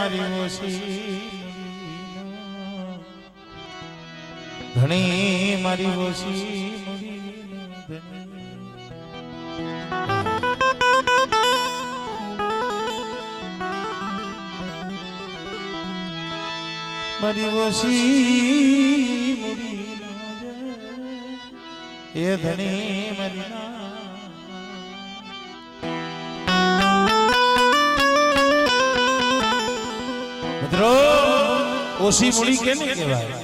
મારી ઓછી ઘણી મારી ઓછી મારી ઓછી એ ધણી મારી મિત્રો ઓછી મૂડી કેને કહેવાય?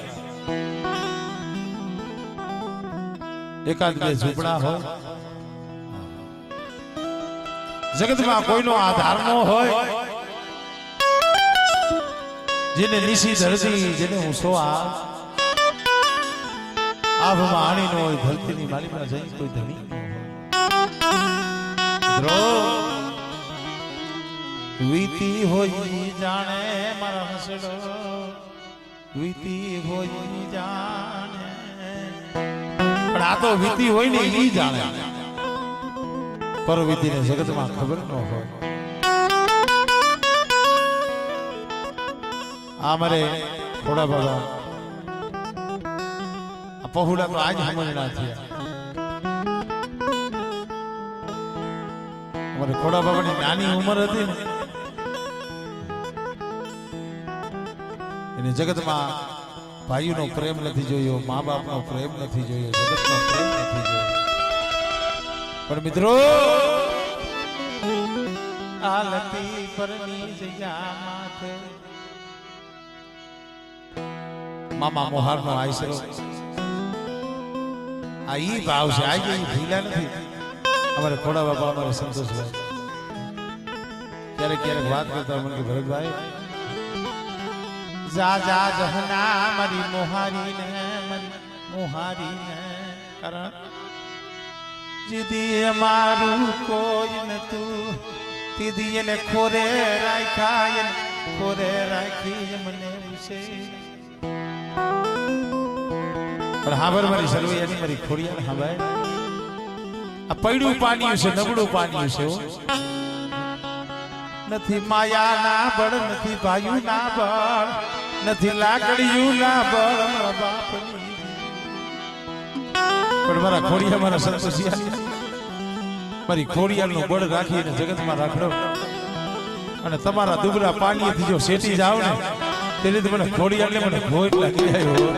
એકાદ બે ઝૂંપડા હોય, જગતમાં કોઈનો આધાર ન હોય, જેને નીસી ધરતી જેને ઊંચો આભમાં આણી નો હોય, ધરતીની માલિકમાં જઈ કોઈ ધણી વીતી હોય જાણે મારા હસડો વીતી હોય જાણે, પણ આ તો વીતી હોય ને એ જાણે, પરવીતીને જગતમાં ખબર ન હોય. આ મારે થોડા બાબા પહોળા તો આજ સમજણા થયા. અમારે ખોડા બાબાની નાની ઉંમર હતી ને એને જગતમાં ભાઈનો પ્રેમ નથી જોયો, મા બાપનો પ્રેમ નથી જોયો, જગતનો પ્રેમ નથી જોયો. પણ મિત્રો આ લતી પરની જગ્યા માથે મામા મોહારનો આશરો આ ઈ ભાવ છે. આ ઈ ભૂલા નથી અમારે ખોડા બાપા, અમારે સંતોષભાઈ ક્યારેક ક્યારેક વાત કરતા મને કે ભરતભાઈ જા જા જહના મારી મોહારીને કારણ જીદી અમારું કોઈ નતું દીદી એને ખોરે રાખી મને વિશે. પણ હાબર મારી સરવૈયાની મારી ખોડિયાર હા ભાઈ આ પૈડું પાણી છે, નબળું પાણી છે, નથી માયા ના બળ, નથી ભાયું ના બળ, નથી લાકડીયું ના બળ મારા બાપની. પણ મારા ખોડિયા મારા સંતોષિયા મારી ખોડિયારનું બળ રાખીને જગતમાં રાખડો અને તમારા દુબળા પાણીથી જો શેટી જાવ ને તેથી મને ખોડિયારને મને ભોજ લાગી આવ્યો.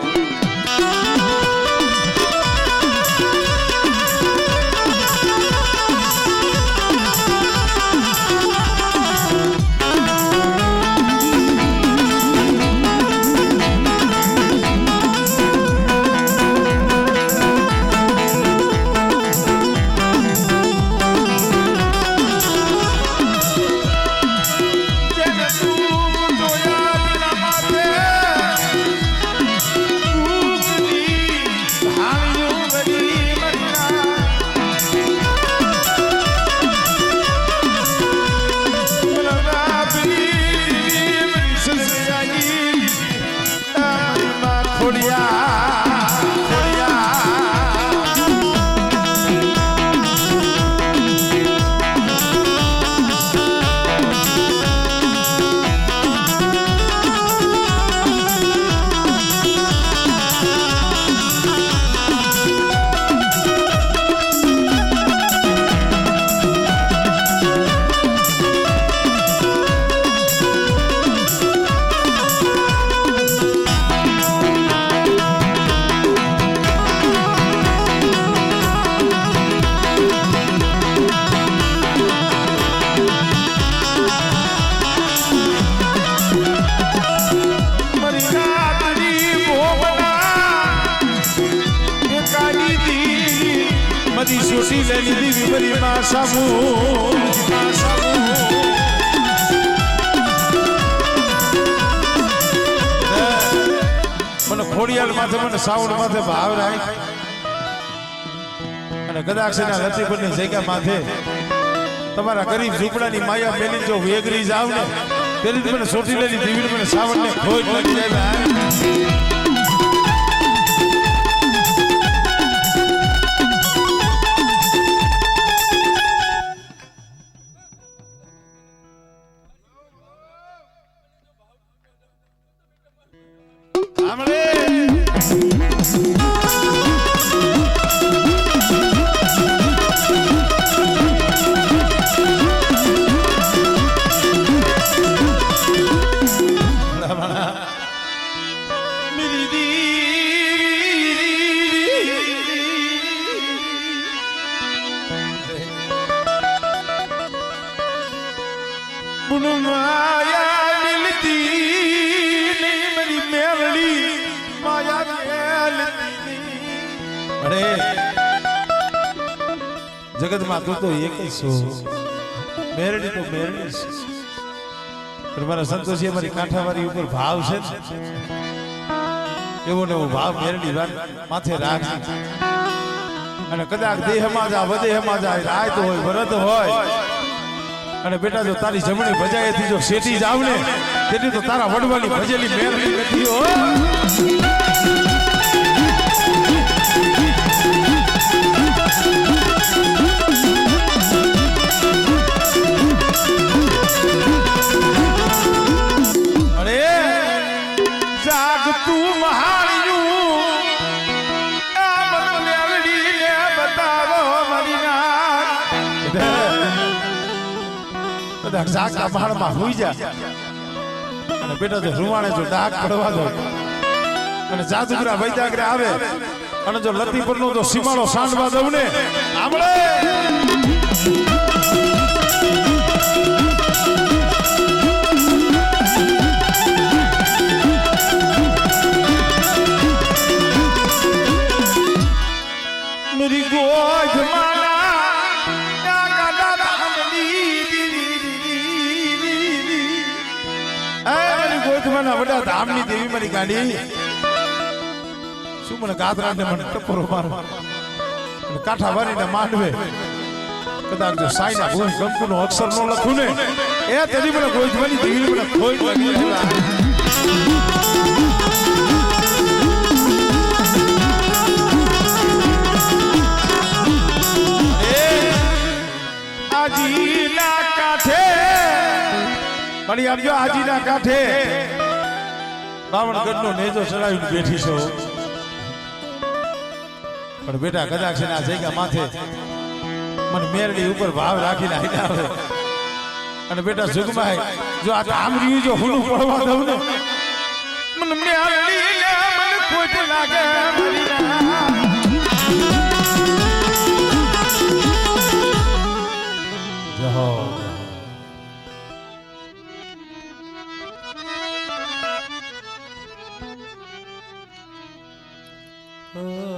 સુશી લેની દીવી બરી માં સામુ મને ખોડિયાલ માથે મને સાઉન્ડ માથે ભાવ રાખ અને ગદાક્ષના લતીપુરની જગ્યા માથે તમારા ગરીબ ઝૂંપડાની માયા મેલી જો વેગરી જાવ ને તેની મને સોટી લેની દીવી મને સાવણ ને ખોજ લાગી જાય. જગત માં તું તો એક જ છો, મેરડી તો મેરડી છે. પણ મારા સંતોષી અમારી કાંઠાવાળી ઉપર ભાવ છે ને, એવો ને એવો ભાવ મેરડી માથે રાખ. અને કદાચ દેહમાં જા વધેહમાં જાય, રાત હોય વરદ હોય, અને બેટા જો તારી જમણી ભજાએથી જો શેઠી જાવ ને, તેથી તો તારા વડવાની ભજેલી મેરડી નથી હો. ઝાકરા પહાડમાં હોઈ જા, અને બેટા જો રૂવાણે જો ડાક પડવા દો, અને જાદુગરા વૈદાગ્રે આવે, અને જો લતી પરનો જો સીમાડો સાંડવા દઉં ને, આમળે મેરી ગોદ વડા ધામની દેવી મારી ગાડી, શું મને ગાતરા ને મને ટપરો મારો, કાંઠા વારીને માંડવે કદાચ જો સાઈના કોઈ કંકુનો અક્ષર નો લખું ને, એ તેની મને કોઈ જવાની દેવી મને ખોઈ લાગી. આજીના કાંઠે મળી આવજો, આજીના કાંઠે બાવણગઢ નો નેજો ચડાવીને બેઠી છો. પણ બેટા કદાચ છે ને આ જગ્યા માથે મને મેરડી ઉપર ભાવ રાખીને આવીને આવે, અને બેટા જુગમાય જો આ કામરી જો હુલું પડવા દઉં ને, મને મેરડી ને મને ખોટ લાગે. જહો Oh